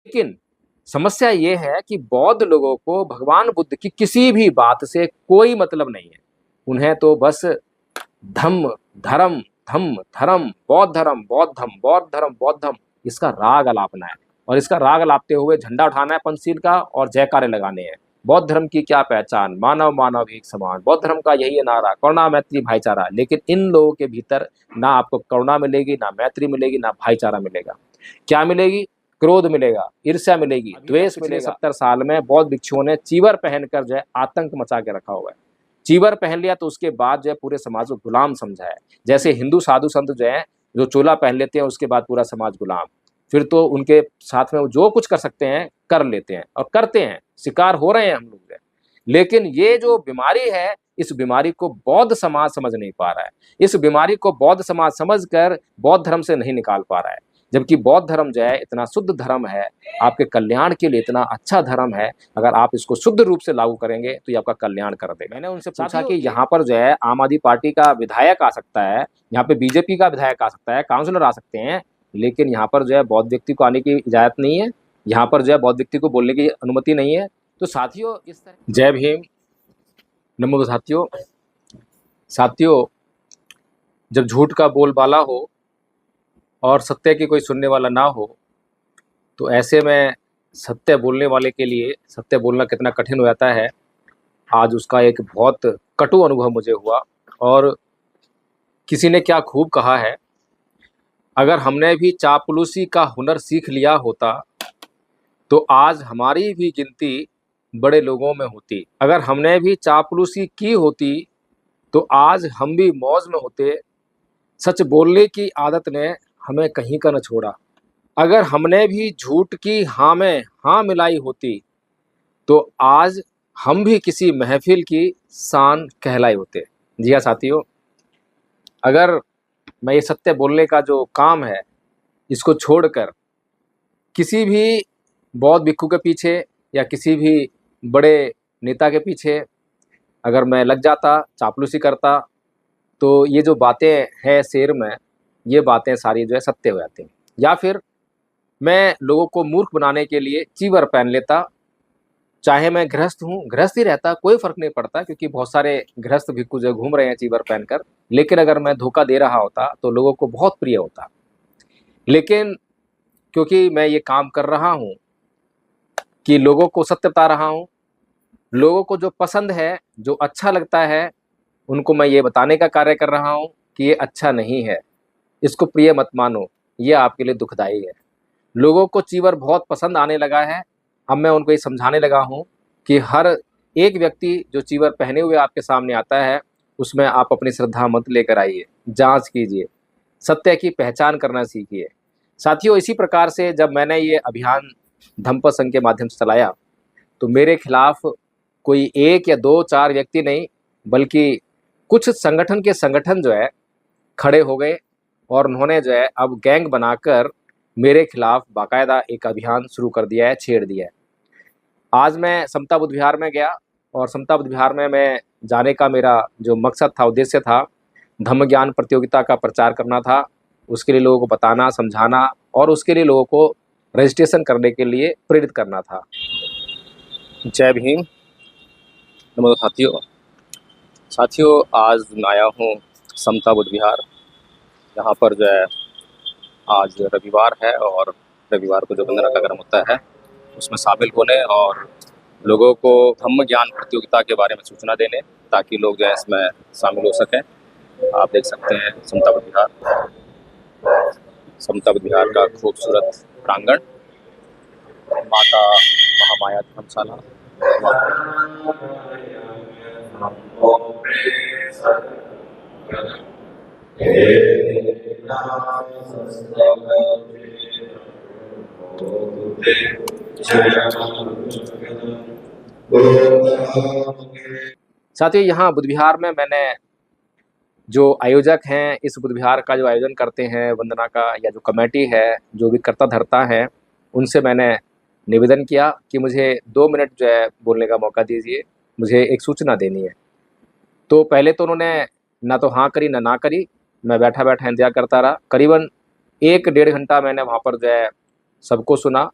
लेकिन समस्या ये है कि बौद्ध लोगों को भगवान बुद्ध की किसी भी बात से कोई मतलब नहीं है। उन्हें तो बस धम्म, धर्म, धम्म, धर्म, बौद्ध धर्म, बौद्ध धम्म, बौद्ध धर्म, बौद्ध धम्म, इसका राग अलापना है और इसका राग अलापते हुए झंडा उठाना है पंचशील का और जयकारे लगाने हैं। बौद्ध धर्म की क्या पहचान, मानव मानव एक समान, बौद्ध धर्म का यही है नारा, करुणा मैत्री भाईचारा। लेकिन इन लोगों के भीतर ना आपको करुणा मिलेगी, ना मैत्री मिलेगी, ना भाईचारा मिलेगा। क्या मिलेगी? क्रोध मिलेगा, ईर्ष्या मिलेगी, द्वेष मिलेगा। 70 साल में बौद्ध भिक्षुओं ने चीवर पहनकर जो है आतंक मचा के रखा हुआ है। चीवर पहन लिया तो उसके बाद जो है पूरे समाज को गुलाम समझा है। जैसे हिंदू साधु संत जो है जो चोला पहन लेते हैं उसके बाद पूरा समाज गुलाम, फिर तो उनके साथ में वो जो कुछ कर सकते हैं कर लेते हैं और करते हैं, शिकार हो रहे हैं हम लोग जो है। लेकिन ये जो बीमारी है, इस बीमारी को बौद्ध समाज समझ नहीं पा रहा है। इस बीमारी को बौद्ध समाज समझकर बौद्ध धर्म से नहीं निकाल पा रहा है। जबकि बौद्ध धर्म जो है इतना शुद्ध धर्म है, आपके कल्याण के लिए इतना अच्छा धर्म है। अगर आप इसको शुद्ध रूप से लागू करेंगे तो ये आपका कल्याण कर देगा। मैंने उनसे पूछा कि यहाँ पर जो है आम आदमी पार्टी का विधायक आ सकता है, यहाँ पे बीजेपी का विधायक आ सकता है, काउंसलर आ सकते हैं, लेकिन यहाँ पर जो है बौद्ध व्यक्ति को आने की इजाजत नहीं है, यहाँ पर जो है बौद्ध व्यक्ति को बोलने की अनुमति नहीं है। तो साथियों, इस तरह जय भीम, नमो साथियों। साथियों, जब झूठ का बोलबाला हो और सत्य की कोई सुनने वाला ना हो, तो ऐसे में सत्य बोलने वाले के लिए सत्य बोलना कितना कठिन हो जाता है, आज उसका एक बहुत कटु अनुभव मुझे हुआ। और किसी ने क्या खूब कहा है, अगर हमने भी चापलूसी का हुनर सीख लिया होता तो आज हमारी भी गिनती बड़े लोगों में होती। अगर हमने भी चापलूसी की होती तो आज हम भी मौज में होते। सच बोलने की आदत ने हमें कहीं का न छोड़ा। अगर हमने भी झूठ की हाँ में हाँ मिलाई होती तो आज हम भी किसी महफिल की शान कहलाए होते। जी हाँ साथियों, अगर मैं ये सत्य बोलने का जो काम है इसको छोड़कर किसी भी बौद्ध भिक्षु के पीछे या किसी भी बड़े नेता के पीछे अगर मैं लग जाता, चापलूसी करता, तो ये जो बातें हैं शेर में, ये बातें सारी जो है सत्य हो जाती हैं। या फिर मैं लोगों को मूर्ख बनाने के लिए चीवर पहन लेता, चाहे मैं गृहस्थ हूँ, गृहस्थ ही रहता, कोई फर्क नहीं पड़ता, क्योंकि बहुत सारे गृहस्थ भिक्षु जो घूम रहे हैं चीवर पहनकर। लेकिन अगर मैं धोखा दे रहा होता तो लोगों को बहुत प्रिय होता। लेकिन क्योंकि मैं ये काम कर रहा हूँ कि लोगों को सत्य बता रहा हूँ, लोगों को जो पसंद है, जो अच्छा लगता है, उनको मैं ये बताने का कार्य कर रहा हूँ कि ये अच्छा नहीं है, इसको प्रिय मत मानो, ये आपके लिए दुखदाई है। लोगों को चीवर बहुत पसंद आने लगा है। अब मैं उनको ये समझाने लगा हूँ कि हर एक व्यक्ति जो चीवर पहने हुए आपके सामने आता है, उसमें आप अपनी श्रद्धा मत लेकर आइए, जांच कीजिए, सत्य की पहचान करना सीखिए। साथियों, इसी प्रकार से जब मैंने ये अभियान धम्म संघ के माध्यम से चलाया तो मेरे खिलाफ कोई एक या दो चार व्यक्ति नहीं, बल्कि कुछ संगठन के संगठन जो है खड़े हो गए और उन्होंने जो है अब गैंग बनाकर मेरे खिलाफ बाकायदा एक अभियान शुरू कर दिया है, छेड़ दिया है। आज मैं समता बुद्ध विहार में गया और समता बुद्ध विहार में मैं जाने का मेरा जो मकसद था, उद्देश्य था, धम्म ज्ञान प्रतियोगिता का प्रचार करना था। उसके लिए लोगों को बताना, समझाना और उसके लिए लोगों को रजिस्ट्रेशन करने के लिए प्रेरित करना था। जय भीम, नमो साथियों। साथियों, आज मैं आया हूँ समता बुद्ध विहार। यहाँ पर जो है आज रविवार है और रविवार को जो वंदना का कार्यक्रम होता है उसमें शामिल होने और लोगों को धम्म ज्ञान प्रतियोगिता के बारे में सूचना देने, ताकि लोग जो है इसमें शामिल हो सकें। आप देख सकते हैं समता बुद्ध विहार का खूबसूरत प्रांगण, माता महामाया धर्मशाला। साथियों, यहाँ बुद्ध विहार में मैंने जो आयोजक हैं, इस बुद्ध विहार का जो आयोजन करते हैं वंदना का, या जो कमेटी है, जो भी कर्ता धर्ता है, उनसे मैंने निवेदन किया कि मुझे 2 मिनट जो है बोलने का मौका दीजिए, मुझे एक सूचना देनी है। तो पहले तो उन्होंने ना तो हाँ करी ना करी। मैं बैठा बैठा इंतजार करता रहा। करीबन 1 डेढ़ घंटा मैंने वहाँ पर जो है सबको सुना,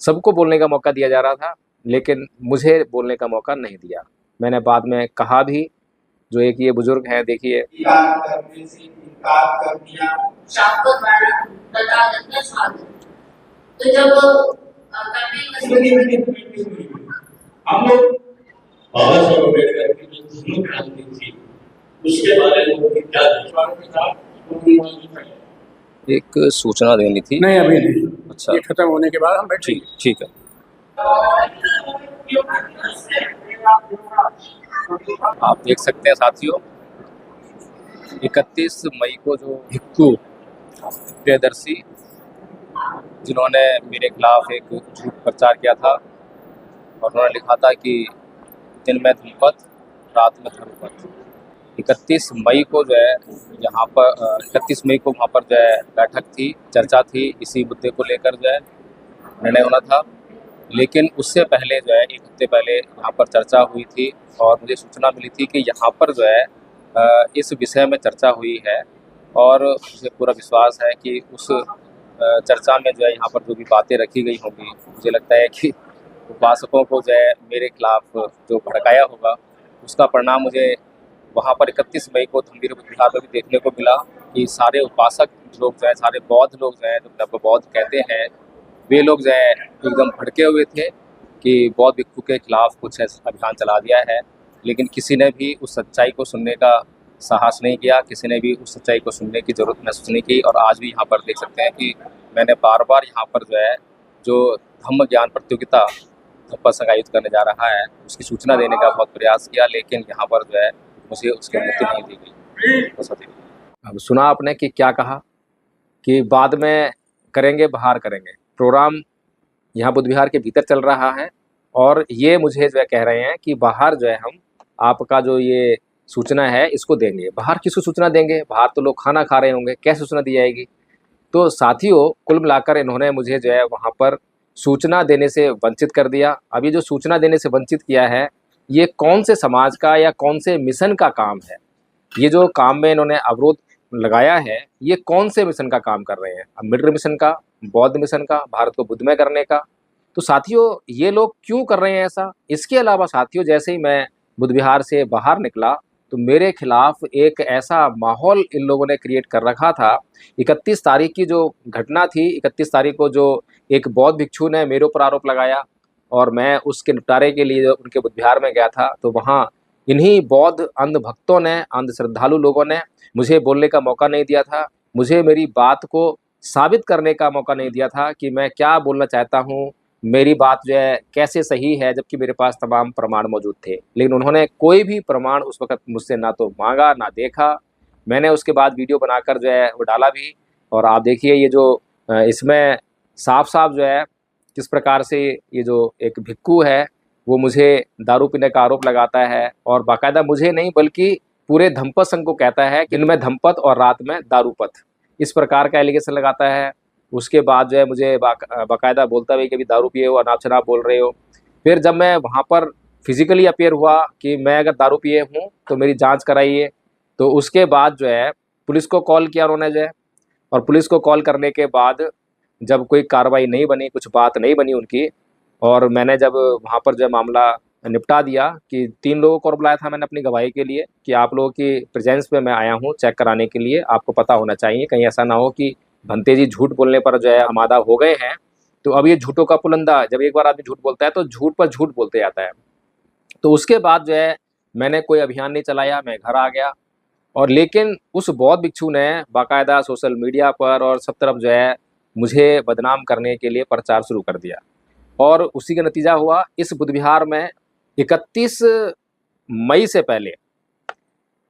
सबको बोलने का मौका दिया जा रहा था, लेकिन मुझे बोलने का मौका नहीं दिया। मैंने बाद में कहा भी, जो एक ये बुजुर्ग हैं देखिए, इनकार करने से इनकार कर दिया शास्त्र द्वारा तथागत का साधन। तो जब हम लोग बाबा साहब अम्बेडकर की जो धर्म क्रांति थी उसके बारे में क्या विचार था? एक सूचना देनी थी। नहीं, अभी नहीं। अच्छा, ये खत्म होने के बाद हम बैठेंगे। ठीक है। आप देख सकते हैं साथियों, 31 मई को जो भिक्खु प्रियदर्शी, जिन्होंने मेरे खिलाफ एक झूठ प्रचार किया था और उन्होंने लिखा था कि दिन में धूमपथ रात में धर्मपथ, 31 मई को जो है यहाँ पर 31 मई को वहाँ पर जो है बैठक थी, चर्चा थी, इसी मुद्दे को लेकर जो है निर्णय होना था। लेकिन उससे पहले जो है 1 हफ्ते पहले यहाँ पर चर्चा हुई थी और मुझे सूचना मिली थी कि यहाँ पर जो है इस विषय में चर्चा हुई है और मुझे पूरा विश्वास है कि उस चर्चा में जो है यहाँ पर जो भी बातें रखी गई होंगी, मुझे लगता है कि उपासकों को जो है मेरे खिलाफ जो भड़काया होगा उसका परिणाम मुझे वहाँ पर 31 मई को धम्मवीर बुद्ध विहार में भी देखने को मिला कि सारे उपासक लोग जो है, सारे बौद्ध लोग जो हैं, जो अपने बौद्ध कहते हैं, वे लोग जो है एकदम भड़के हुए थे कि बौद्ध भिक्षु के खिलाफ कुछ अभियान चला दिया है। लेकिन किसी ने भी उस सच्चाई को सुनने का साहस नहीं किया, किसी ने भी उस सच्चाई को सुनने की ज़रूरत महसूस नहीं की। और आज भी यहाँ पर देख सकते हैं कि मैंने बार बार यहाँ पर जो है जो धम्म ज्ञान प्रतियोगिता धप्पा आयोजित करने जा रहा है उसकी सूचना देने का बहुत प्रयास किया, लेकिन यहाँ पर जो है मुझे उसकी अनुमति नहीं दी गई। अब सुना आपने कि क्या कहा कि बाद में करेंगे, बाहर करेंगे। प्रोग्राम यहाँ बुद्ध विहार के भीतर चल रहा है और ये मुझे जो है कह रहे हैं कि बाहर जो है हम आपका जो ये सूचना है इसको देंगे। बाहर किसको सूचना देंगे? बाहर तो लोग खाना खा रहे होंगे, कैसे सूचना दी जाएगी? तो साथियों, कुल मिलाकर इन्होंने मुझे जो है वहाँ पर सूचना देने से वंचित कर दिया। अभी जो सूचना देने से वंचित किया है, ये कौन से समाज का या कौन से मिशन का काम है? ये जो काम में इन्होंने अवरोध लगाया है, ये कौन से मिशन का काम कर रहे हैं? अम्बेडकर मिशन का, बौद्ध मिशन का, भारत को बुद्धमय करने का? तो साथियों, ये लोग क्यों कर रहे हैं ऐसा? इसके अलावा साथियों, जैसे ही मैं बुद्ध विहार से बाहर निकला तो मेरे खिलाफ एक ऐसा माहौल इन लोगों ने क्रिएट कर रखा था। 31 तारीख की जो घटना थी, 31 तारीख को जो एक बौद्ध भिक्षु ने मेरे ऊपर आरोप लगाया और मैं उसके निपटारे के लिए उनके बुद्ध विहार में गया था, तो वहाँ इन्हीं बौद्ध अंध भक्तों ने, अंध श्रद्धालु लोगों ने मुझे बोलने का मौका नहीं दिया था, मुझे मेरी बात को साबित करने का मौका नहीं दिया था कि मैं क्या बोलना चाहता हूँ, मेरी बात जो है कैसे सही है, जबकि मेरे पास तमाम प्रमाण मौजूद थे। लेकिन उन्होंने कोई भी प्रमाण उस वक़्त मुझसे ना तो मांगा ना देखा। मैंने उसके बाद वीडियो बनाकर जो है वो डाला भी, और आप देखिए ये जो इसमें साफ-साफ जो है किस प्रकार से ये जो एक भिक्षु है वो मुझे दारू पीने का आरोप लगाता है और बाकायदा मुझे नहीं बल्कि पूरे धम्पत संघ को कहता है कि दिन में धम्पत और रात में दारूपत, इस प्रकार का एलिगेशन लगाता है। उसके बाद जो है मुझे बाकायदा बोलता है कि अभी दारू पिए हो, अनाप शनाप बोल रहे हो। फिर जब मैं वहाँ पर फिजिकली अपीयर हुआ कि मैं अगर दारू पिए हूँ तो मेरी जांच कराइए, तो उसके बाद जो है पुलिस को कॉल किया उन्होंने जो है, और पुलिस को कॉल करने के बाद जब कोई कार्रवाई नहीं बनी, कुछ बात नहीं बनी उनकी, और मैंने जब वहाँ पर जो मामला निपटा दिया कि 3 लोगों को और बुलाया था मैंने अपनी गवाही के लिए कि आप लोगों की प्रेजेंस में मैं आया हूँ चेक कराने के लिए, आपको पता होना चाहिए, कहीं ऐसा ना हो कि भंते जी झूठ बोलने पर जो है आमादा हो गए हैं। तो अब ये झूठों का पुलंदा, जब एक बार आदमी झूठ बोलता है तो झूठ पर झूठ बोलते जाता है। तो उसके बाद जो है मैंने कोई अभियान नहीं चलाया, मैं घर आ गया। और लेकिन उस बौद्ध भिक्षु ने बाकायदा सोशल मीडिया पर और सब तरफ जो है मुझे बदनाम करने के लिए प्रचार शुरू कर दिया, और उसी का नतीजा हुआ इस बुद्ध विहार में 31 मई से पहले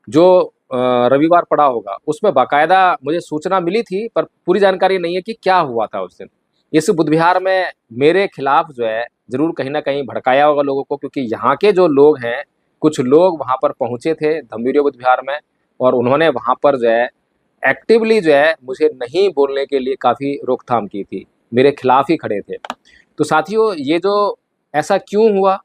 जो रविवार पड़ा होगा उसमें बाकायदा मुझे सूचना मिली थी, पर पूरी जानकारी नहीं है कि क्या हुआ था उस दिन। इस बुद्ध विहार में मेरे खिलाफ जो है ज़रूर कहीं ना कहीं भड़काया होगा लोगों को, क्योंकि यहाँ के जो लोग हैं, कुछ लोग वहाँ पर पहुँचे थे धम्मवीर बुद्ध विहार में, और उन्होंने वहाँ पर जो है एक्टिवली जो है मुझे नहीं बोलने के लिए काफ़ी रोकथाम की थी, मेरे खिलाफ ही खड़े थे। तो साथियों, ये जो ऐसा क्यों हुआ?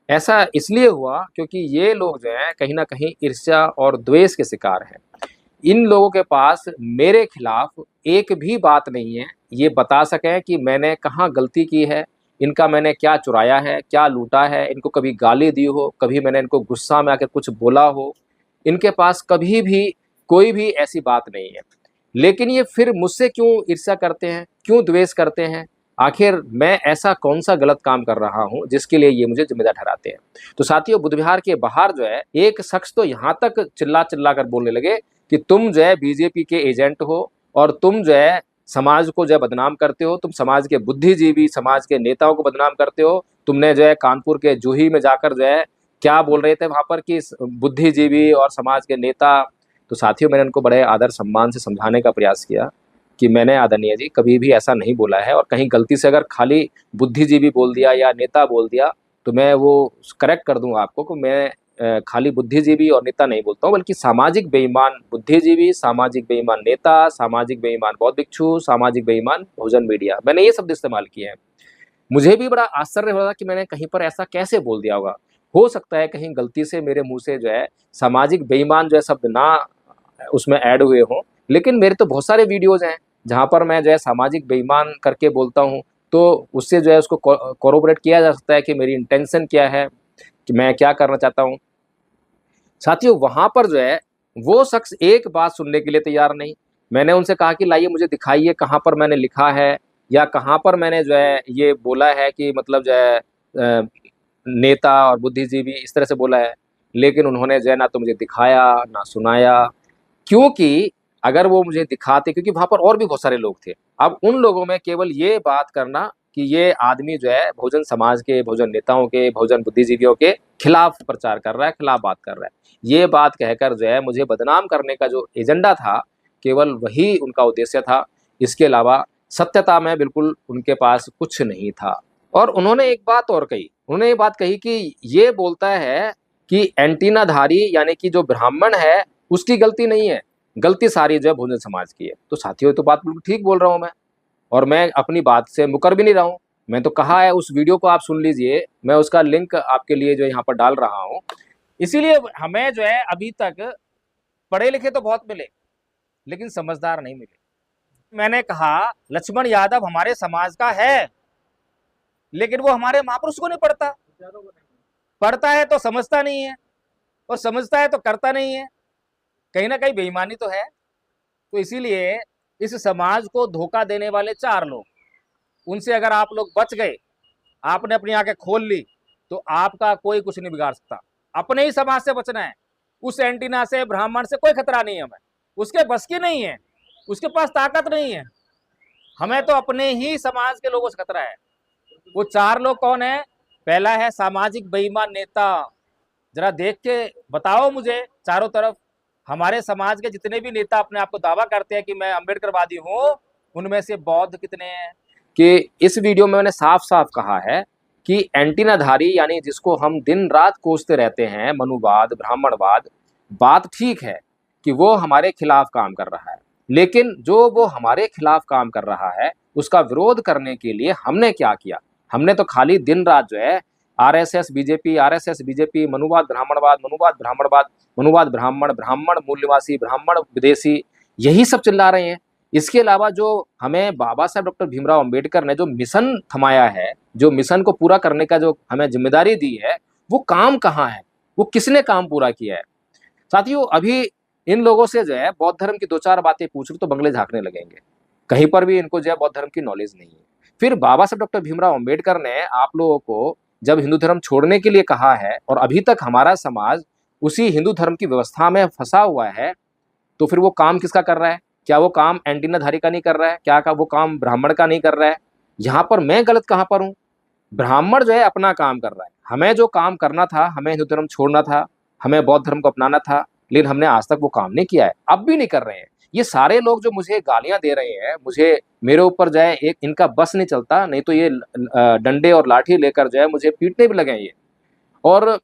ऐसा इसलिए हुआ क्योंकि ये लोग जो हैं कहीं न कहीं ईर्ष्या और द्वेष के शिकार हैं। इन लोगों के पास मेरे खिलाफ एक भी बात नहीं है, ये बता सकें कि मैंने कहाँ गलती की है, इनका मैंने क्या चुराया है, क्या लूटा है, इनको कभी गाली दी हो, कभी मैंने इनको गुस्सा में आकर कुछ बोला हो, इनके पास कभी भी कोई भी ऐसी बात नहीं है। लेकिन ये फिर मुझसे क्यों ईर्ष्या करते हैं, क्यों द्वेष करते हैं? आखिर मैं ऐसा कौन सा गलत काम कर रहा हूं जिसके लिए ये मुझे जिम्मेदार ठहराते हैं? तो साथियों, बुद्ध विहार के बाहर जो है एक शख्स तो यहाँ तक चिल्ला चिल्ला कर बोलने लगे कि तुम जो है बीजेपी के एजेंट हो और तुम जो है समाज को जो है बदनाम करते हो, तुम समाज के बुद्धिजीवी, समाज के नेताओं को बदनाम करते हो। तुमने जो है कानपुर के जूही में जाकर जो है क्या बोल रहे थे वहां पर कि बुद्धिजीवी और समाज के नेता। तो साथियों, मैंने उनको बड़े आदर सम्मान से समझाने का प्रयास किया कि मैंने आदरणीय जी कभी भी ऐसा नहीं बोला है, और कहीं गलती से अगर खाली बुद्धिजीवी बोल दिया या नेता बोल दिया तो मैं वो करेक्ट कर दूंगा आपको कि मैं खाली बुद्धिजीवी और नेता नहीं बोलता हूँ, बल्कि सामाजिक बेईमान बुद्धिजीवी, सामाजिक बेईमान नेता, सामाजिक बेईमान बौद्ध भिक्षु, सामाजिक बेईमान बहुजन मीडिया, मैंने ये शब्द इस्तेमाल किए हैं। मुझे भी बड़ा आश्चर्य हो रहा कि मैंने कहीं पर ऐसा कैसे बोल दिया होगा। हो सकता है कहीं गलती से मेरे मुंह से जो है सामाजिक बेईमान जो है शब्द ना उसमें ऐड हुए हों, लेकिन मेरे तो बहुत सारे वीडियोज़ हैं जहाँ पर मैं जो है सामाजिक बेईमान करके बोलता हूँ, तो उससे जो है उसको कोरोबोरेट किया जा सकता है कि मेरी इंटेंशन क्या है, कि मैं क्या करना चाहता हूँ। साथियों, वहाँ पर जो है वो शख्स एक बात सुनने के लिए तैयार नहीं। मैंने उनसे कहा कि लाइए मुझे दिखाइए कहाँ पर मैंने लिखा है या कहाँ पर मैंने जो है ये बोला है कि मतलब जो है नेता और बुद्धिजीवी इस तरह से बोला है। लेकिन उन्होंने जो है ना तो मुझे दिखाया ना सुनाया, क्योंकि अगर वो मुझे दिखाते, क्योंकि वहाँ पर और भी बहुत सारे लोग थे। अब उन लोगों में केवल ये बात करना कि ये आदमी जो है बहुजन समाज के, बहुजन नेताओं के, बहुजन बुद्धिजीवियों के खिलाफ प्रचार कर रहा है, खिलाफ बात कर रहा है, ये बात कहकर जो है मुझे बदनाम करने का जो एजेंडा था, केवल वही उनका उद्देश्य था। इसके अलावा सत्यता में बिल्कुल उनके पास कुछ नहीं था। और उन्होंने एक बात और कही, उन्होंने ये बात कही कि ये बोलता है कि एंटीनाधारी यानी कि जो ब्राह्मण है उसकी गलती नहीं है, गलती सारी जो है बहुजन समाज की है। तो साथियों, तो बात बिल्कुल ठीक बोल रहा हूँ मैं, और मैं अपनी बात से मुकर भी नहीं रहा हूँ। मैं तो कहा है, उस वीडियो को आप सुन लीजिए, मैं उसका लिंक आपके लिए जो यहाँ पर डाल रहा हूँ। इसीलिए हमें जो है अभी तक पढ़े लिखे तो बहुत मिले लेकिन समझदार नहीं मिले। मैंने कहा लक्ष्मण यादव हमारे समाज का है, लेकिन वो हमारे महापुरुष को नहीं पढ़ता, पढ़ता है तो समझता नहीं है, और समझता है तो करता नहीं है। कहीं ना कहीं बेईमानी तो है। तो इसीलिए इस समाज को धोखा देने वाले चार लोग, उनसे अगर आप लोग बच गए, आपने अपनी आंखें खोल ली, तो आपका कोई कुछ नहीं बिगाड़ सकता। अपने ही समाज से बचना है। उस एंटीना से, ब्राह्मण से कोई खतरा नहीं है हमें, उसके बस की नहीं है, उसके पास ताकत नहीं है। हमें तो अपने ही समाज के लोगों से खतरा है। वो चार लोग कौन है? पहला है सामाजिक बेईमान नेता। जरा देख के बताओ मुझे चारों तरफ हमारे समाज के जितने भी नेता अपने आप को दावा करते हैं कि मैं अम्बेडकरवादी हूँ, उनमें से बौद्ध कितने हैं? कि इस वीडियो में मैंने साफ साफ कहा है कि एंटीनाधारी यानी जिसको हम दिन रात कोसते रहते हैं, मनुवाद, ब्राह्मणवाद, बात ठीक है कि वो हमारे खिलाफ काम कर रहा है, लेकिन जो वो हमारे खिलाफ काम कर रहा है उसका विरोध करने के लिए हमने क्या किया? हमने तो खाली दिन रात जो है आरएसएस बीजेपी, आरएसएस बीजेपी, मनुवाद ब्राह्मणवाद, मनुवाद ब्राह्मणवाद, मनुवाद ब्राह्मण, ब्राह्मण मूल्यवासी, ब्राह्मण विदेशी, यही सब चिल्ला रहे हैं। इसके अलावा जो हमें बाबा साहब डॉक्टर भीमराव अंबेडकर ने जो मिशन थमाया है, जो मिशन को पूरा करने का जो हमें जिम्मेदारी दी है, वो काम कहाँ है? वो किसने काम पूरा किया है? साथियों, अभी इन लोगों से जो है बौद्ध धर्म की दो चार बातें पूछ लो तो बंगले झांकने लगेंगे। कहीं पर भी इनको जो है बौद्ध धर्म की नॉलेज नहीं है। फिर बाबा साहब डॉक्टर भीमराव अंबेडकर ने आप लोगों को जब हिंदू धर्म छोड़ने के लिए कहा है और अभी तक हमारा समाज उसी हिंदू धर्म की व्यवस्था में फंसा हुआ है, तो फिर वो काम किसका कर रहा है? क्या वो काम एंटीनाधारी का नहीं कर रहा है? क्या का वो काम ब्राह्मण का नहीं कर रहा है? यहाँ पर मैं गलत कहाँ पर हूँ? ब्राह्मण जो है अपना काम कर रहा है, हमें जो काम करना था, हमें हिंदू धर्म छोड़ना था, हमें बौद्ध धर्म को अपनाना था, लेकिन हमने आज तक वो काम नहीं किया है, अब भी नहीं कर रहे हैं। ये सारे लोग जो मुझे गालियां दे रहे हैं, मुझे मेरे ऊपर जो है एक इनका बस नहीं चलता, नहीं तो ये डंडे और लाठी लेकर जो है मुझे पीटने भी लगे ये। और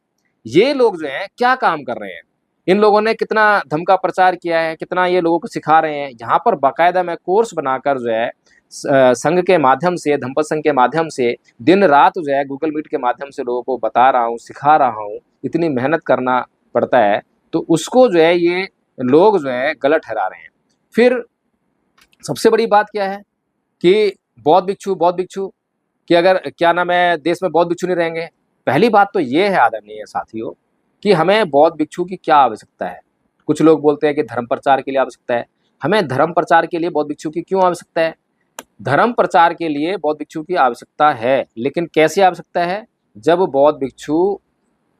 ये लोग जो हैं क्या काम कर रहे हैं? इन लोगों ने कितना धर्म का प्रचार किया है, कितना ये लोगों को सिखा रहे हैं। यहाँ पर बाकायदा मैं कोर्स बनाकर जो है संघ के माध्यम से, धम्मपद संघ के माध्यम से दिन रात जो है गूगल मीट के माध्यम से लोगों को बता रहा हूँ, सिखा रहा हूँ। इतनी मेहनत करना पड़ता है, तो उसको जो है ये लोग जो है गलत ठहरा रहे हैं। फिर सबसे बड़ी बात क्या है कि बौद्ध भिक्षु, बौद्ध भिक्षु, कि अगर क्या नाम है देश में बौद्ध भिक्षु नहीं रहेंगे। पहली बात तो ये है आदरणीय साथियों कि हमें बौद्ध भिक्षु की क्या आवश्यकता है। कुछ लोग बोलते हैं कि धर्म प्रचार के लिए आवश्यकता है। हमें धर्म प्रचार के लिए बौद्ध भिक्षु की क्यों आवश्यकता है? धर्म प्रचार के लिए बौद्ध भिक्षु की आवश्यकता है, लेकिन कैसी आवश्यकता है? जब बौद्ध भिक्षु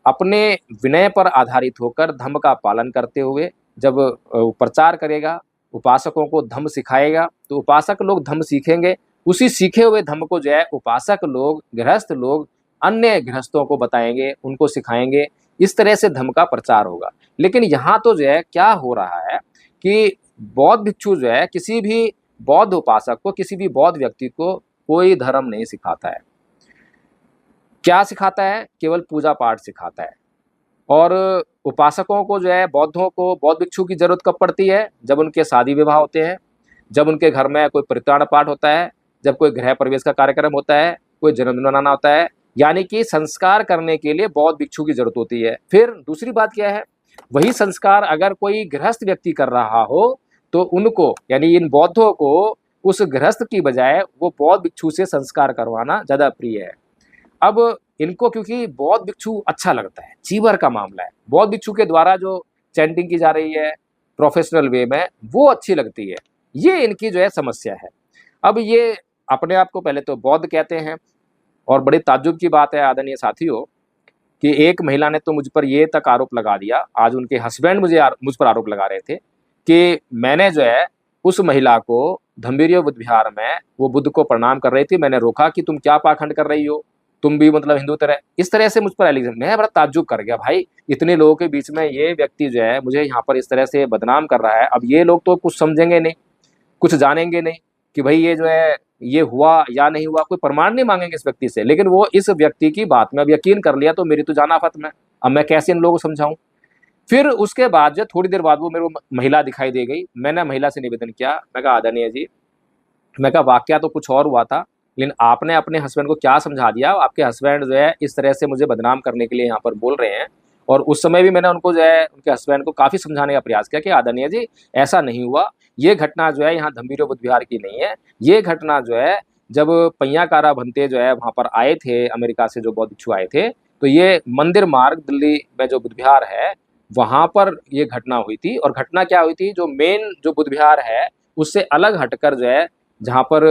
अपने विनय पर आधारित होकर धम्म का पालन करते हुए जब प्रचार करेगा, उपासकों को धम्म सिखाएगा, तो उपासक लोग धम्म सीखेंगे। उसी सीखे हुए धम्म को जो है उपासक लोग, गृहस्थ लोग अन्य गृहस्थों को बताएंगे, उनको सिखाएंगे। इस तरह से धम्म का प्रचार होगा। लेकिन यहाँ तो जो है क्या हो रहा है कि बौद्ध भिक्षु जो है किसी भी बौद्ध उपासक को, किसी भी बौद्ध व्यक्ति को कोई धर्म नहीं सिखाता है। क्या सिखाता है? केवल पूजा पाठ सिखाता है। और उपासकों को जो है, बौद्धों को बौद्ध भिक्षु की जरूरत कब पड़ती है? जब उनके शादी विवाह होते हैं, जब उनके घर में कोई परित्राण पाठ होता है, जब कोई गृह प्रवेश का कार्यक्रम होता है, कोई जन्मदिन मनाना होता है, यानी कि संस्कार करने के लिए बौद्ध भिक्षु की जरूरत होती है। फिर दूसरी बात क्या है? वही संस्कार अगर कोई गृहस्थ व्यक्ति कर रहा हो तो उनको, यानी इन बौद्धों को उस गृहस्थ की बजाय वो बौद्ध भिक्षु से संस्कार करवाना ज्यादा प्रिय है। अब इनको क्योंकि बौद्ध भिक्षु अच्छा लगता है, चीवर का मामला है, बौद्ध भिक्षु के द्वारा जो चैंटिंग की जा रही है प्रोफेशनल वे में, वो अच्छी लगती है। ये इनकी जो है समस्या है। अब ये अपने आप को पहले तो बौद्ध कहते हैं, और बड़ी ताज्जुब की बात है आदरणीय साथियों कि एक महिला ने तो मुझ पर ये तक आरोप लगा दिया, आज उनके हस्बैंड मुझ पर आरोप लगा रहे थे कि मैंने जो है उस महिला को धम्बिरियो बुद्ध विहार में, वो बुद्ध को प्रणाम कर रही थी, मैंने रोका कि तुम क्या पाखंड कर रही हो, तुम भी मतलब हिंदू तरह, इस तरह से मुझ पर एलिगेशन। मैं बड़ा ताज्जुब कर गया, भाई इतने लोगों के बीच में ये व्यक्ति जो है मुझे यहाँ पर इस तरह से बदनाम कर रहा है। अब ये लोग तो कुछ समझेंगे नहीं, कुछ जानेंगे नहीं कि भाई ये जो है ये हुआ या नहीं हुआ, कोई प्रमाण नहीं मांगेंगे इस व्यक्ति से, लेकिन वो इस व्यक्ति की बात में अब यकीन कर लिया, तो मेरी तो जान आफत में। अब मैं कैसे इन लोगों को समझाऊं? फिर उसके बाद जो थोड़ी देर बाद वो मेरे को महिला दिखाई दे गई। मैंने महिला से निवेदन किया, मैं कहा आदरणीय जी, मैं कहा वाकया तो कुछ और हुआ था, लेकिन आपने अपने हस्बैंड को क्या समझा दिया? आपके हस्बैंड जो है इस तरह से मुझे बदनाम करने के लिए यहाँ पर बोल रहे हैं। और उस समय भी मैंने उनको जो है, उनके हस्बैंड को काफ़ी समझाने का प्रयास किया कि आदरणीय जी ऐसा नहीं हुआ, ये घटना जो है यहाँ धम्बिरियो बुद्ध विहार की नहीं है। ये घटना जो है जब पय्याकारा भंते जो है वहाँ पर आए थे, अमेरिका से जो बौद्ध भिक्षु आए थे, तो ये मंदिर मार्ग दिल्ली में जो बुद्ध विहार है वहाँ पर ये घटना हुई थी। और घटना क्या हुई थी? जो मेन जो बुद्ध विहार है उससे अलग हटकर जो है, जहाँ पर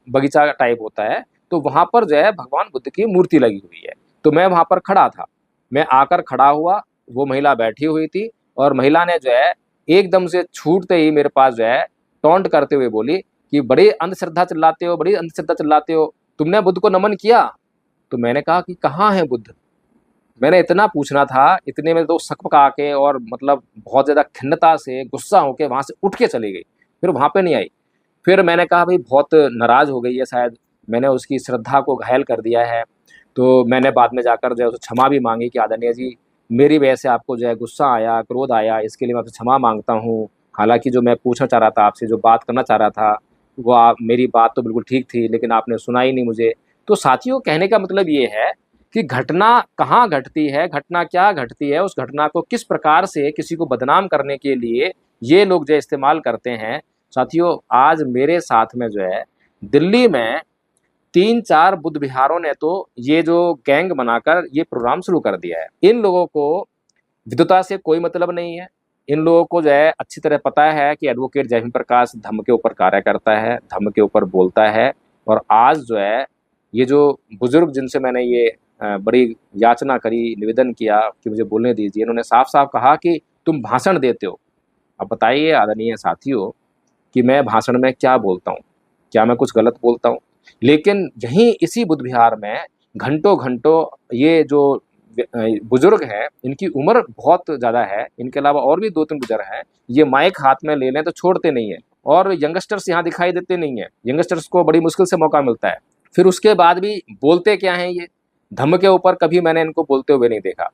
बगीचा टाइप होता है, तो वहाँ पर जो है भगवान बुद्ध की मूर्ति लगी हुई है। तो मैं वहाँ पर खड़ा था, मैं आकर खड़ा हुआ, वो महिला बैठी हुई थी, और महिला ने जो है एकदम से छूटते ही मेरे पास जो है टॉन्ट करते हुए बोली कि बड़ी अंधश्रद्धा चिल्लाते हो, बड़ी अंधश्रद्धा चिल्लाते हो, तुमने बुद्ध को नमन किया? तो मैंने कहा कि कहाँ है बुद्ध? मैंने इतना पूछना था, इतने में तो सकपका के और मतलब बहुत ज़्यादा खिन्नता से, गुस्सा होके वहाँ से उठ के चली गई, फिर वहाँ पे नहीं आई। फिर मैंने कहा भाई बहुत नाराज़ हो गई है शायद, मैंने उसकी श्रद्धा को घायल कर दिया है। तो मैंने बाद में जाकर जो है उसे क्षमा भी मांगी कि आदरणीय जी मेरी वजह से आपको जो है गुस्सा आया, क्रोध आया, इसके लिए मैं आपसे क्षमा मांगता हूँ। हालांकि जो मैं पूछना चाह रहा था आपसे, जो बात करना चाह रहा था, वो मेरी बात तो बिल्कुल ठीक थी, लेकिन आपने सुना ही नहीं मुझे। तो साथियों कहने का मतलब ये है कि घटना कहाँ घटती है, घटना क्या घटती है, उस घटना को किस प्रकार से किसी को बदनाम करने के लिए ये लोग जो इस्तेमाल करते हैं। साथियों आज मेरे साथ में जो है दिल्ली में 3-4 बुद्ध विहारों ने तो ये जो गैंग बनाकर ये प्रोग्राम शुरू कर दिया है। इन लोगों को विद्वता से कोई मतलब नहीं है। इन लोगों को जो है अच्छी तरह पता है कि एडवोकेट जयहिंद प्रकाश धम्म के ऊपर कार्य करता है, धम्म के ऊपर बोलता है। और आज जो है ये जो बुजुर्ग जिनसे मैंने ये बड़ी याचना करी, निवेदन किया कि मुझे बोलने दीजिए, इन्होंने साफ साफ कहा कि तुम भाषण देते हो। अब बताइए आदरणीय साथियों कि मैं भाषण में क्या बोलता हूँ? क्या मैं कुछ गलत बोलता हूँ? लेकिन यहीं इसी बुद्ध विहार में घंटों घंटों ये जो बुजुर्ग हैं, इनकी उम्र बहुत ज़्यादा है, इनके अलावा और भी 2-3 बुजुर्ग हैं, ये माइक हाथ में ले लें तो छोड़ते नहीं हैं। और यंगस्टर्स यहाँ दिखाई देते नहीं हैं, यंगस्टर्स को बड़ी मुश्किल से मौका मिलता है। फिर उसके बाद भी बोलते क्या हैं ये? धम्म के ऊपर कभी मैंने इनको बोलते हुए नहीं देखा,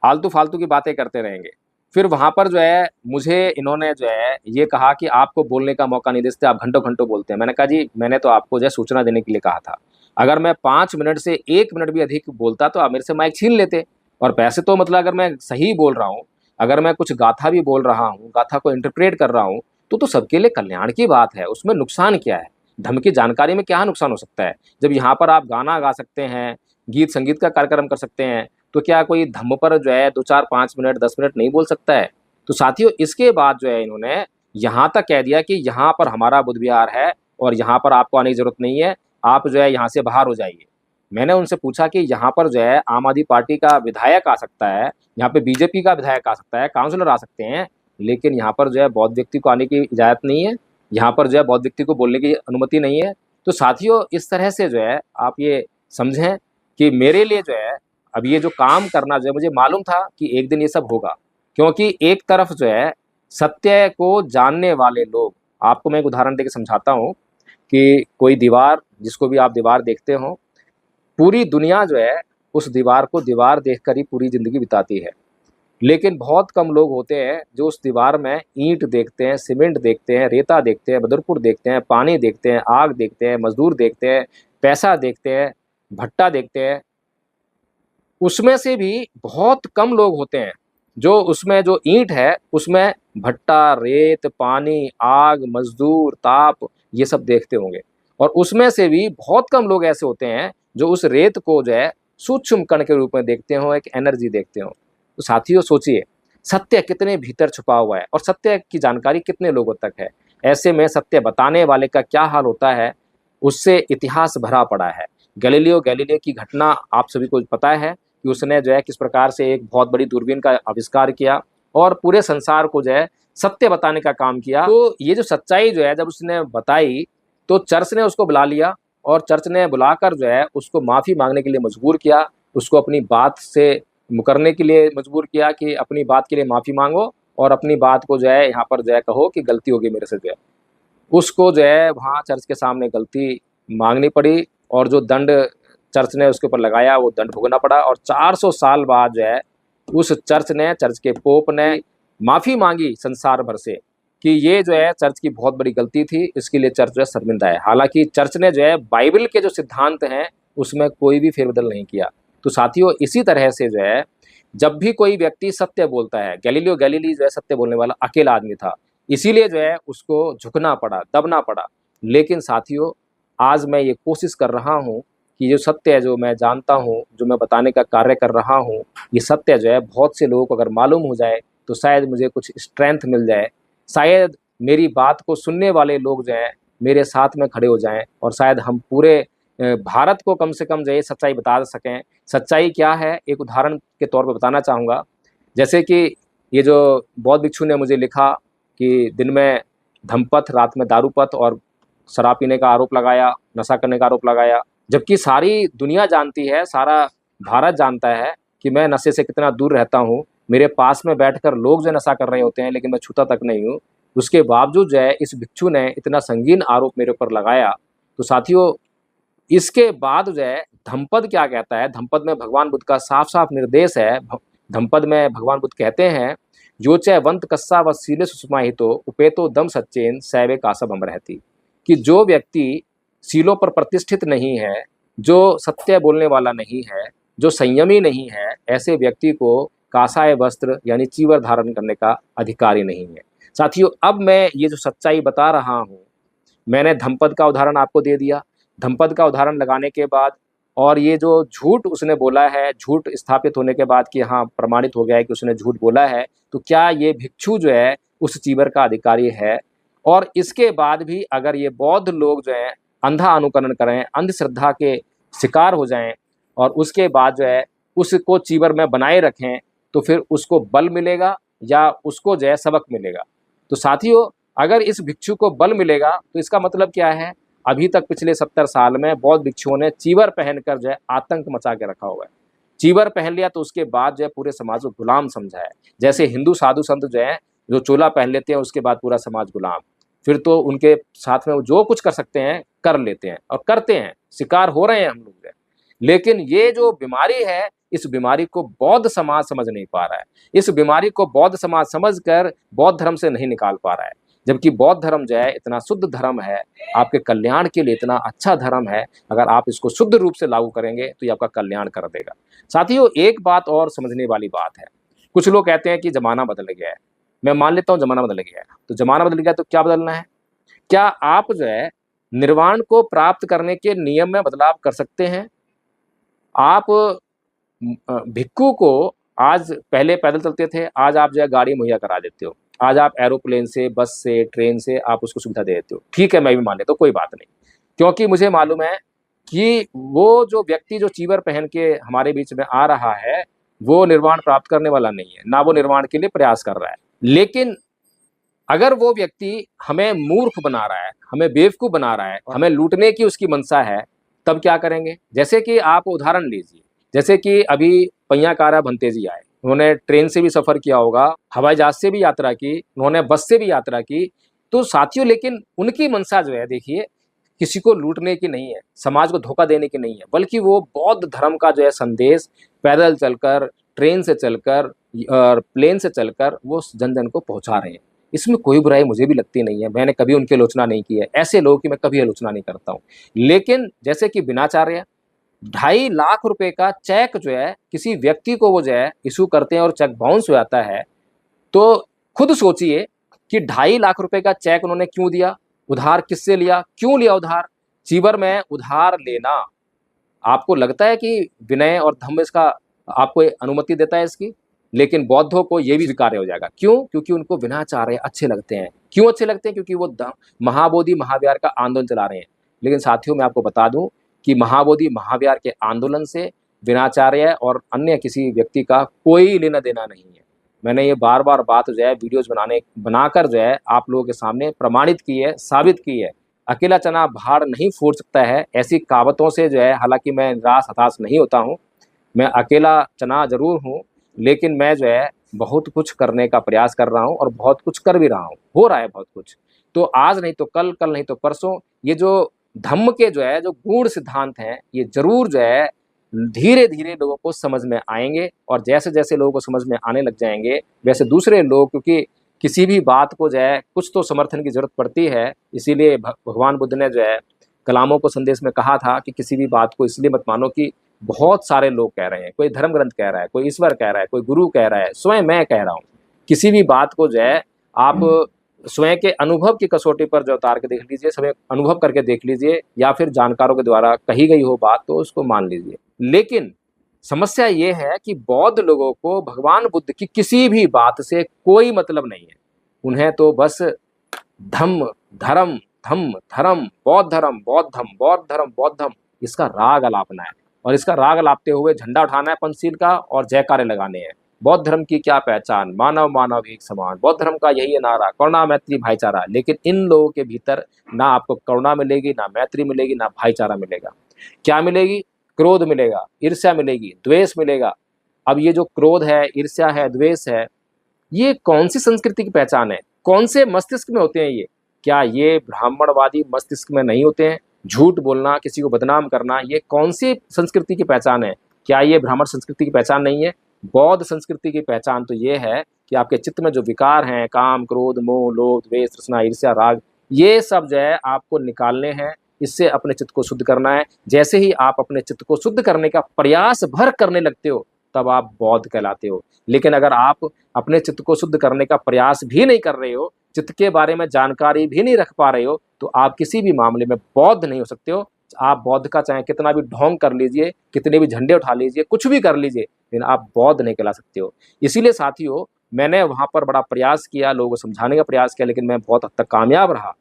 आलतू फालतू की बातें करते रहेंगे। फिर वहाँ पर जो है मुझे इन्होंने जो है ये कहा कि आपको बोलने का मौका नहीं देते, आप घंटों घंटों बोलते हैं। मैंने कहा जी मैंने तो आपको जो है सूचना देने के लिए कहा था, अगर मैं 5 मिनट से 1 मिनट भी अधिक बोलता तो आप मेरे से माइक छीन लेते। और वैसे तो मतलब अगर मैं सही बोल रहा हूँ, अगर मैं कुछ गाथा भी बोल रहा हूँ, गाथा को इंटरप्रेट कर रहा हूँ, तो सबके लिए कल्याण की बात है, उसमें नुकसान क्या है? धर्म की जानकारी में क्या नुकसान हो सकता है? जब यहाँ पर आप गाना गा सकते हैं, गीत संगीत का कार्यक्रम कर सकते हैं, तो क्या कोई धम्म पर जो है 2, 4, 5 मिनट, 10 मिनट नहीं बोल सकता है? तो साथियों, इसके बाद जो है इन्होंने यहाँ तक कह दिया कि यहाँ पर हमारा बुद्ध विहार है और यहाँ पर आपको आने की ज़रूरत नहीं है, आप जो है यहाँ से बाहर हो जाइए। मैंने उनसे पूछा कि यहाँ पर जो है आम आदमी पार्टी का विधायक आ सकता है, यहाँ पे बीजेपी का विधायक आ सकता है, काउंसलर आ सकते हैं, लेकिन यहाँ पर जो है बौद्ध व्यक्ति को आने की इजाज़त नहीं है, यहाँ पर जो है बौद्ध व्यक्ति को बोलने की अनुमति नहीं है। तो साथियों, इस तरह से जो है आप ये समझें कि मेरे लिए जो है अब ये जो काम करना जो है, मुझे मालूम था कि एक दिन ये सब होगा, क्योंकि एक तरफ जो है सत्य को जानने वाले लोग, आपको मैं एक उदाहरण देके समझाता हूँ कि कोई दीवार, जिसको भी आप दीवार देखते हो, पूरी दुनिया जो है उस दीवार को दीवार देखकर ही पूरी ज़िंदगी बिताती है। लेकिन बहुत कम लोग होते हैं जो उस दीवार में ईंट देखते हैं, सीमेंट देखते हैं, रेता देखते हैं, बदरपुर देखते हैं, पानी देखते हैं, आग देखते हैं, मज़दूर देखते हैं, पैसा देखते हैं, भट्टा देखते हैं। उसमें से भी बहुत कम लोग होते हैं जो उसमें जो ईंट है उसमें भट्टा, रेत, पानी, आग, मज़दूर, ताप ये सब देखते होंगे। और उसमें से भी बहुत कम लोग ऐसे होते हैं जो उस रेत को जो है सूक्ष्म कण के रूप में देखते हो, एक एनर्जी देखते हो। तो साथियों, सोचिए सत्य कितने भीतर छुपा हुआ है और सत्य की जानकारी कितने लोगों तक है। ऐसे में सत्य बताने वाले का क्या हाल होता है, उससे इतिहास भरा पड़ा है। गैलीलियो गैलीले की घटना आप सभी को पता है कि उसने जो है किस प्रकार से एक बहुत बड़ी दूरबीन का आविष्कार किया और पूरे संसार को जो है सत्य बताने का काम किया। तो ये जो सच्चाई जो है जब उसने बताई, तो चर्च ने उसको बुला लिया और चर्च ने बुलाकर जो है उसको माफ़ी मांगने के लिए मजबूर किया, उसको अपनी बात से मुकरने के लिए मजबूर किया कि अपनी बात के लिए माफ़ी मांगो और अपनी बात को जो है यहाँ पर जो है कहो कि गलती होगी मेरे से जो है। उसको जो है वहाँ चर्च के सामने गलती मांगनी पड़ी और जो दंड चर्च ने उसके ऊपर लगाया वो दंड भुगतना पड़ा। और 400 साल बाद जो है उस चर्च के पोप ने माफ़ी मांगी संसार भर से कि ये जो है चर्च की बहुत बड़ी गलती थी, इसके लिए चर्च जो है शर्मिंदा है। हालांकि चर्च ने जो है बाइबल के जो सिद्धांत हैं उसमें कोई भी फेरबदल नहीं किया। तो साथियों, इसी तरह से जो है जब भी कोई व्यक्ति सत्य बोलता है, गैलीलियो गैलीली जो है सत्य बोलने वाला अकेला आदमी था, इसीलिए जो है उसको झुकना पड़ा, दबना पड़ा। लेकिन साथियों, आज मैं ये कोशिश कर रहा हूँ कि जो सत्य है, जो मैं जानता हूँ, जो मैं बताने का कार्य कर रहा हूँ, ये सत्य जो है बहुत से लोगों को अगर मालूम हो जाए तो शायद मुझे कुछ स्ट्रेंथ मिल जाए, शायद मेरी बात को सुनने वाले लोग जो हैं मेरे साथ में खड़े हो जाएं और शायद हम पूरे भारत को कम से कम जो है सच्चाई बता सकें। सच्चाई क्या है, एक उदाहरण के तौर पर बताना चाहूँगा। जैसे कि ये जो बौद्ध भिक्षु ने मुझे लिखा कि दिन में धम्मपथ, रात में दारूपथ और शराब पीने का आरोप लगाया, नशा करने का आरोप लगाया, जबकि सारी दुनिया जानती है, सारा भारत जानता है कि मैं नशे से कितना दूर रहता हूँ। मेरे पास में बैठकर लोग जो नशा कर रहे होते हैं लेकिन मैं छूता तक नहीं हूँ। उसके बावजूद जो है इस भिक्षु ने इतना संगीन आरोप मेरे ऊपर लगाया। तो साथियों, इसके बाद जो है धम्मपद क्या कहता है, धम्मपद में भगवान बुद्ध का साफ-साफ निर्देश है। धम्मपद में भगवान बुद्ध कहते हैं, "यो च वंत कस्सा व सीले सुषमाहितो उपेतो दम सच्चेन सैवे कासब हम रहती", कि जो व्यक्ति सीलों पर प्रतिष्ठित नहीं है, जो सत्य बोलने वाला नहीं है, जो संयमी नहीं है, ऐसे व्यक्ति को कासाय वस्त्र यानी चीवर धारण करने का अधिकार ही नहीं है। साथियों, अब मैं ये जो सच्चाई बता रहा हूँ, मैंने धम्मपद का उदाहरण आपको दे दिया। धम्मपद का उदाहरण लगाने के बाद और ये जो झूठ उसने बोला है, झूठ स्थापित होने के बाद कि हाँ, प्रमाणित हो गया है कि उसने झूठ बोला है, तो क्या ये भिक्षु जो है उस चीवर का अधिकारी है? और इसके बाद भी अगर ये बौद्ध लोग जो हैं अंधा अनुकरण करें, अंधश्रद्धा के शिकार हो जाएँ और उसके बाद जो है उसको चीवर में बनाए रखें, तो फिर उसको बल मिलेगा या उसको जो है सबक मिलेगा? तो साथियों, अगर इस भिक्षु को बल मिलेगा तो इसका मतलब क्या है? अभी तक पिछले 70 साल में बौद्ध भिक्षुओं ने चीवर पहनकर जो है आतंक मचा के रखा हुआ है। चीवर पहन लिया तो उसके बाद जो है पूरे समाज को गुलाम समझा है। जैसे हिंदू साधु संत जो हैं, जो चोला पहन लेते हैं उसके बाद पूरा समाज गुलाम। फिर तो उनके साथ में वो जो कुछ कर सकते हैं कर लेते हैं और करते हैं, शिकार हो रहे हैं हम लोग जो है। लेकिन ये जो बीमारी है, इस बीमारी को बौद्ध समाज समझ नहीं पा रहा है। इस बीमारी को बौद्ध समाज समझकर बौद्ध धर्म से नहीं निकाल पा रहा है। जबकि बौद्ध धर्म जो है इतना शुद्ध धर्म है, आपके कल्याण के लिए इतना अच्छा धर्म है, अगर आप इसको शुद्ध रूप से लागू करेंगे तो ये आपका कल्याण कर देगा। साथियों, एक बात और समझने वाली बात है, कुछ लोग कहते हैं कि ज़माना बदल गया है। मैं मान लेता हूँ ज़माना बदल गया है, तो ज़माना बदल गया तो क्या बदलना है? क्या आप जो है निर्वाण को प्राप्त करने के नियम में बदलाव कर सकते हैं। आप भिक्षु को आज, पहले पैदल चलते थे, आज आप जो है गाड़ी मुहैया करा देते हो, आज आप एरोप्लेन से, बस से, ट्रेन से आप उसको सुविधा दे देते हो। ठीक है, मैं भी मान लेता हूँ, कोई बात नहीं, क्योंकि मुझे मालूम है कि वो जो व्यक्ति जो चीवर पहन के हमारे बीच में आ रहा है वो निर्वाण प्राप्त करने वाला नहीं है, ना वो निर्वाण के लिए प्रयास कर रहा है। लेकिन अगर वो व्यक्ति हमें मूर्ख बना रहा है, हमें बेवकूफ बना रहा है, हमें लूटने की उसकी मंशा है, तब क्या करेंगे? जैसे कि आप उदाहरण लीजिए, जैसे कि अभी पहियाकारा भंते जी आए, उन्होंने ट्रेन से भी सफर किया होगा, हवाई जहाज से भी यात्रा की, उन्होंने बस से भी यात्रा की। तो साथियों, लेकिन उनकी मंशा जो है, देखिए, किसी को लूटने की नहीं है, समाज को धोखा देने की नहीं है, बल्कि वो बौद्ध धर्म का जो है संदेश पैदल चलकर, ट्रेन से चलकर और प्लेन से चलकर वो जन जन को पहुंचा रहे हैं। इसमें कोई बुराई मुझे भी लगती नहीं है, मैंने कभी उनकी आलोचना नहीं की है, ऐसे लोगों की मैं कभी आलोचना नहीं करता हूँ। लेकिन जैसे कि बिनाचार्य 2.5 लाख रुपए का चेक जो है किसी व्यक्ति को वो जो है इशू करते हैं और चेक बाउंस हो जाता है, तो खुद सोचिए कि 2.5 लाख रुपए का चेक उन्होंने क्यों दिया, उधार किससे लिया, क्यों लिया उधार? चीवर में उधार लेना आपको लगता है कि विनय और धम्म इसका आपको अनुमति देता है इसकी? लेकिन बौद्धों को ये भी स्वीकार्य हो जाएगा। क्यों? क्योंकि उनको विनाचार्य अच्छे लगते हैं। क्यों अच्छे लगते हैं? क्योंकि वो महाबोधि महाविहार का आंदोलन चला रहे हैं। लेकिन साथियों, मैं आपको बता दूं कि महाबोधि महाविहार के आंदोलन से विनाचार्य और अन्य किसी व्यक्ति का कोई लेना देना नहीं है। मैंने ये बार बार बात जो है वीडियोज बनाकर जो है आप लोगों के सामने प्रमाणित की है, साबित की है। अकेला चना भाड़ नहीं फोड़ सकता है, ऐसी कहावतों से जो है, हालांकि मैं निराश हताश नहीं होता हूँ, मैं अकेला चना जरूर हूँ, लेकिन मैं जो है बहुत कुछ करने का प्रयास कर रहा हूँ और बहुत कुछ कर भी रहा हूँ, हो रहा है बहुत कुछ। तो आज नहीं तो कल, कल नहीं तो परसों, ये जो धम्म के जो है जो गूढ़ सिद्धांत हैं, ये जरूर जो है धीरे धीरे लोगों को समझ में आएंगे। और जैसे जैसे लोगों को समझ में आने लग जाएंगे, वैसे दूसरे लोग, क्योंकि किसी भी बात को जो है कुछ तो समर्थन की जरूरत पड़ती है, इसीलिए भगवान बुद्ध ने जो है कलामों को संदेश में कहा था कि किसी भी बात को इसलिए मत मानो कि बहुत सारे लोग कह रहे हैं, कोई धर्म ग्रंथ कह रहा है, कोई ईश्वर कह रहा है, कोई गुरु कह रहा है, स्वयं मैं कह रहा हूँ। किसी भी बात को जो है आप स्वयं के अनुभव की कसौटी पर जो उतार के देख लीजिए, स्वयं अनुभव करके देख लीजिए, या फिर जानकारों के द्वारा कही गई हो बात तो उसको मान लीजिए। लेकिन समस्या ये है कि बौद्ध लोगों को भगवान बुद्ध की किसी भी बात से कोई मतलब नहीं है। उन्हें तो बस धम्म धर्म, धम्म धर्म, बौद्ध धर्म, बौद्ध धर्म, बौद्ध धर्म, बौद्ध धर्म, इसका राग अलापना है। और इसका राग अलापते हुए झंडा उठाना है पंचशील का और जयकारे लगाने हैं। बौद्ध धर्म की क्या पहचान, मानव मानव एक समान, बौद्ध धर्म का यही है नारा, करुणा मैत्री भाईचारा। लेकिन इन लोगों के भीतर ना आपको करुणा मिलेगी, ना मैत्री मिलेगी, ना भाईचारा मिलेगा। क्या मिलेगी? क्रोध मिलेगा, ईर्ष्या मिलेगी, द्वेष मिलेगा। अब ये जो क्रोध है, ईर्ष्या है, द्वेष है, ये कौन सी संस्कृति की पहचान है? कौन से मस्तिष्क में होते हैं ये? क्या ये ब्राह्मणवादी मस्तिष्क में नहीं होते हैं? झूठ बोलना, किसी को बदनाम करना, ये कौन सी संस्कृति की पहचान है? क्या ये ब्राह्मण संस्कृति की पहचान नहीं है? बौद्ध संस्कृति की पहचान तो ये है कि आपके चित्त में जो विकार हैं, काम, क्रोध, मोह, लोभ, द्वेष, तृष्णा, ईर्ष्या, राग, ये सब जो है आपको निकालने हैं। इससे अपने चित्त को शुद्ध करना है। जैसे ही आप अपने चित्त को शुद्ध करने का प्रयास भर करने लगते हो, तब आप बौद्ध कहलाते हो। लेकिन अगर आप अपने चित्त को शुद्ध करने का प्रयास भी नहीं कर रहे हो, चित्त के बारे में जानकारी भी नहीं रख पा रहे हो, तो आप किसी भी मामले में बौद्ध नहीं हो सकते हो। आप बौद्ध का चाहे कितना भी ढोंग कर लीजिए, कितने भी झंडे उठा लीजिए, कुछ भी कर लीजिए, लेकिन आप बौद्ध नहीं कहला सकते हो। इसीलिए साथियों, मैंने वहाँ पर बड़ा प्रयास किया, लोगों को समझाने का प्रयास किया, लेकिन मैं बहुत हद तक कामयाब रहा।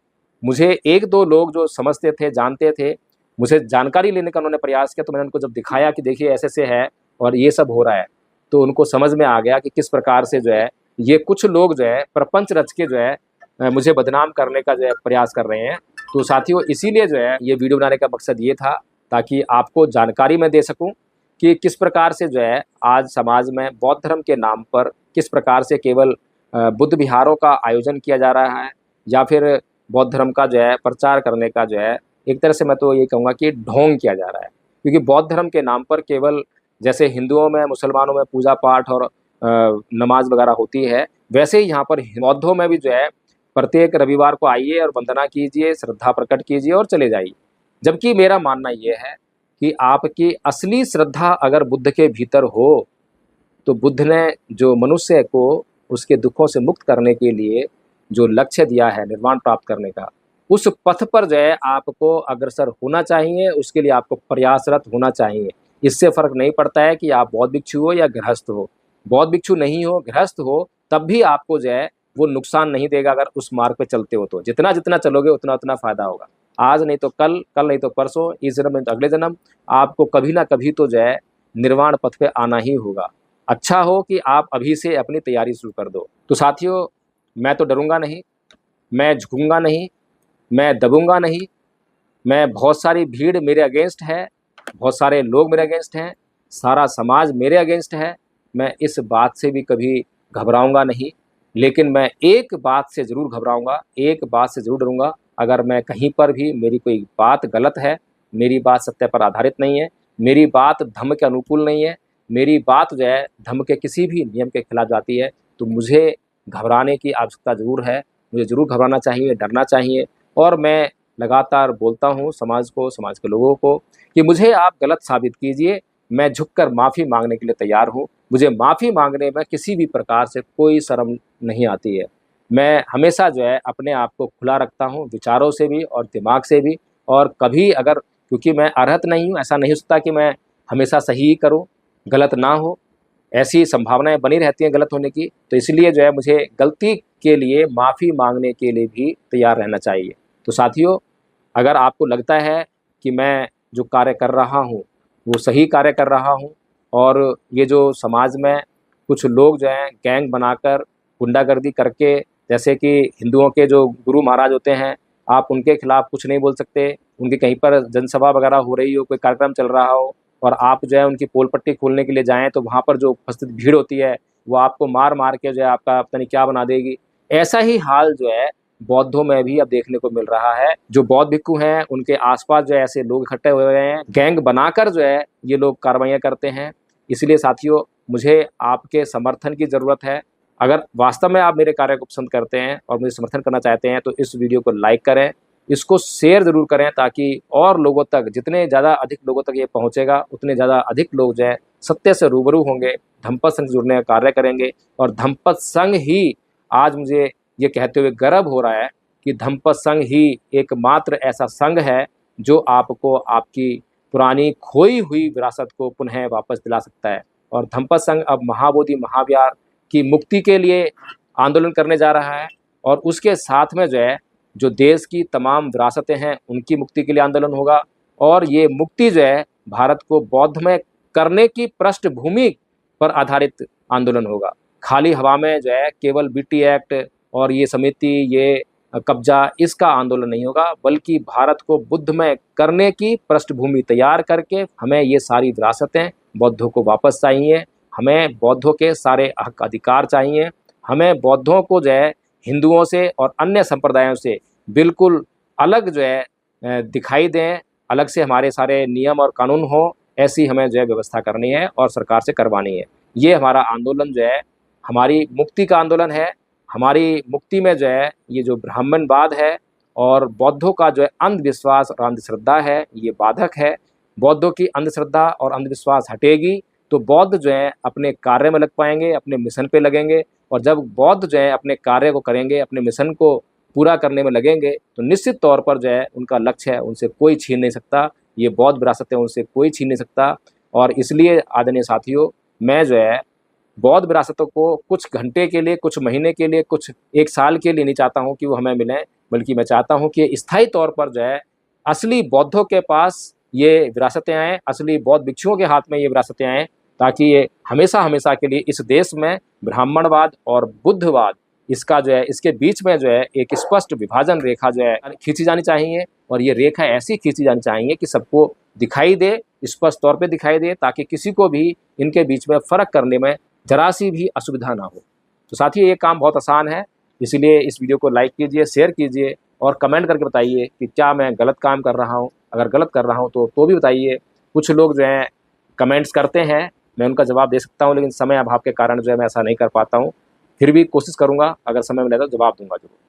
मुझे 1-2 लोग जो समझते थे, जानते थे, मुझे जानकारी लेने का उन्होंने प्रयास किया, तो मैंने उनको जब दिखाया कि देखिए ऐसे से है और ये सब हो रहा है, तो उनको समझ में आ गया कि किस प्रकार से जो है ये कुछ लोग जो है प्रपंच रच के जो है मुझे बदनाम करने का जो है प्रयास कर रहे हैं। तो साथियों, इसीलिए जो है ये वीडियो बनाने का मकसद ये था, ताकि आपको जानकारी मैं दे सकूं कि किस प्रकार से जो है आज समाज में बौद्ध धर्म के नाम पर किस प्रकार से केवल बुद्ध विहारों का आयोजन किया जा रहा है, या फिर बौद्ध धर्म का जो है प्रचार करने का जो है, एक तरह से मैं तो ये कहूँगा कि ढोंग किया जा रहा है। क्योंकि बौद्ध धर्म के नाम पर केवल जैसे हिंदुओं में, मुसलमानों में पूजा पाठ और नमाज वगैरह होती है, वैसे ही यहाँ पर बौद्धों में भी जो है प्रत्येक रविवार को आइए और वंदना कीजिए, श्रद्धा प्रकट कीजिए और चले जाइए। जबकि मेरा मानना ये है कि आपकी असली श्रद्धा अगर बुद्ध के भीतर हो, तो बुद्ध ने जो मनुष्य को उसके दुखों से मुक्त करने के लिए जो लक्ष्य दिया है निर्वाण प्राप्त करने का, उस पथ पर जो है आपको अग्रसर होना चाहिए, उसके लिए आपको प्रयासरत होना चाहिए। इससे फ़र्क नहीं पड़ता है कि आप बौद्ध भिक्षु हो या गृहस्थ हो। बौद्ध भिक्षु नहीं हो, गृहस्थ हो, तब भी आपको जो है वो नुकसान नहीं देगा अगर उस मार्ग पे चलते हो तो। जितना-जितना चलोगे उतना-उतना फ़ायदा होगा। आज नहीं तो कल, कल नहीं तो परसों, इस जन्म नहीं तो अगले जन्म आपको कभी न कभी तो जो है निर्वाण पथ पे आना ही होगा। अच्छा हो कि आप अभी से अपनी तैयारी शुरू कर दो। तो साथियों, मैं तो डरूँगा नहीं, मैं झुकूँगा नहीं, मैं दबूँगा नहीं, मैं बहुत सारी भीड़ मेरे अगेंस्ट है, बहुत सारे लोग मेरे अगेंस्ट हैं, सारा समाज मेरे अगेंस्ट है, मैं इस बात से भी कभी घबराऊँगा नहीं। लेकिन मैं एक बात से ज़रूर घबराऊँगा, एक बात से ज़रूर डरूँगा, अगर मैं कहीं पर भी मेरी कोई बात गलत है, मेरी बात सत्य पर आधारित नहीं है, मेरी बात धर्म के अनुकूल नहीं है, मेरी बात जो है धर्म के किसी भी नियम के खिलाफ जाती है, तो मुझे घबराने की आवश्यकता ज़रूर है। मुझे ज़रूर घबराना चाहिए, डरना चाहिए। और मैं लगातार बोलता हूँ समाज को, समाज के लोगों को कि मुझे आप गलत साबित कीजिए, मैं झुककर माफ़ी माँगने के लिए तैयार हूँ। मुझे माफ़ी माँगने में किसी भी प्रकार से कोई शर्म नहीं आती है। मैं हमेशा जो है अपने आप को खुला रखता हूँ, विचारों से भी और दिमाग से भी। और कभी अगर, क्योंकि मैं अरहत नहीं हूँ, ऐसा नहीं हो सकता कि मैं हमेशा सही ही करूँ, गलत ना हो। ऐसी संभावनाएँ बनी रहती हैं गलत होने की, तो इसलिए जो है मुझे गलती के लिए माफ़ी माँगने के लिए भी तैयार रहना चाहिए। तो साथियों, अगर आपको लगता है कि मैं जो कार्य कर रहा हूँ, वो सही कार्य कर रहा हूँ, और ये जो समाज में कुछ लोग जो हैं गैंग बनाकर गुंडागर्दी करके, जैसे कि हिंदुओं के जो गुरु महाराज होते हैं, आप उनके खिलाफ कुछ नहीं बोल सकते। उनकी कहीं पर जनसभा वगैरह हो रही हो, कोई कार्यक्रम चल रहा हो, और आप जो है उनकी पोल पट्टी खोलने के लिए जाएँ, तो वहाँ पर जो उपस्थित भीड़ होती है, वो आपको मार-मार के जो है आपका पता नहीं क्या बना देगी। ऐसा ही हाल जो है बौद्धों में भी अब देखने को मिल रहा है। जो बौद्ध भिक्षु हैं, उनके आस-पास जो है ऐसे लोग इकट्ठे हुए हैं, गैंग बनाकर जो है ये लोग कार्रवाइयाँ करते हैं। इसलिए साथियों, मुझे आपके समर्थन की ज़रूरत है। अगर वास्तव में आप मेरे कार्य को पसंद करते हैं और मुझे समर्थन करना चाहते हैं, तो इस वीडियो को लाइक करें, इसको शेयर ज़रूर करें, ताकि और लोगों तक, जितने ज़्यादा अधिक लोगों तक ये पहुँचेगा, उतने ज़्यादा अधिक लोग जो है सत्य से रूबरू होंगे, धम्मपद संघ से जुड़ने का कार्य करेंगे। और धम्मपद संघ ही, आज मुझे ये कहते हुए गर्व हो रहा है कि धम्मपद संघ ही एकमात्र ऐसा संघ है जो आपको आपकी पुरानी खोई हुई विरासत को पुनः वापस दिला सकता है। और धम्मपद संघ अब महाबोधि महाविहार की मुक्ति के लिए आंदोलन करने जा रहा है, और उसके साथ में जो है जो देश की तमाम विरासतें हैं उनकी मुक्ति के लिए आंदोलन होगा। और ये मुक्ति जो है भारत को बौद्धमय करने की पृष्ठभूमि पर आधारित आंदोलन होगा। खाली हवा में जो है केवल बीटी एक्ट और ये समिति, ये कब्जा, इसका आंदोलन नहीं होगा, बल्कि भारत को बुद्धमय करने की पृष्ठभूमि तैयार करके हमें ये सारी विरासतें बौद्धों को वापस चाहिए। हमें बौद्धों के सारे हक अधिकार चाहिए। हमें बौद्धों को जो है हिंदुओं से और अन्य संप्रदायों से बिल्कुल अलग जो है दिखाई दें, अलग से हमारे सारे नियम और कानून हों, ऐसी हमें जो है व्यवस्था करनी है और सरकार से करवानी है। ये हमारा आंदोलन जो है हमारी मुक्ति का आंदोलन है। हमारी मुक्ति में जो है ये जो ब्राह्मणवाद है और बौद्धों का जो है अंधविश्वास और अंधश्रद्धा है, ये बाधक है। बौद्धों की अंधश्रद्धा और अंधविश्वास हटेगी तो बौद्ध जो है अपने कार्य में लग पाएंगे, अपने मिशन पे लगेंगे। और जब बौद्ध जो है अपने कार्य को करेंगे, अपने मिशन को पूरा करने में लगेंगे, तो निश्चित तौर पर जो है उनका लक्ष्य है उनसे कोई छीन नहीं सकता। ये बौद्ध विरासतें उनसे कोई छीन नहीं सकता। और इसलिए आदरणीय साथियों, मैं जो है बौद्ध विरासतों को कुछ घंटे के लिए, कुछ महीने के लिए, कुछ 1 साल के लिए नहीं चाहता हूँ कि वो हमें मिलें, बल्कि मैं चाहता हूँ कि स्थायी तौर पर जो है असली बौद्धों के पास ये विरासतें आएँ, असली बौद्ध भिक्षुओं के हाथ में ये विरासतें आएँ, ताकि ये हमेशा हमेशा के लिए इस देश में ब्राह्मणवाद और बुद्धवाद, इसका जो है इसके बीच में जो है एक स्पष्ट विभाजन रेखा जो है खींची जानी चाहिए। और ये रेखा ऐसी खींची जानी चाहिए कि सबको दिखाई दे, स्पष्ट तौर पे दिखाई दे, ताकि किसी को भी इनके बीच में फ़र्क करने में ज़रा सी भी असुविधा ना हो। तो साथियों, ये काम बहुत आसान है, इसलिए इस वीडियो को लाइक कीजिए, शेयर कीजिए और कमेंट करके बताइए कि क्या मैं गलत काम कर रहा हूँ। अगर गलत कर रहा हूँ तो भी बताइए। कुछ लोग जो हैं कमेंट्स करते हैं, मैं उनका जवाब दे सकता हूँ, लेकिन समय अभाव के कारण जो है मैं ऐसा नहीं कर पाता हूँ। फिर भी कोशिश करूँगा, अगर समय मिले तो जवाब दूँगा ज़रूर।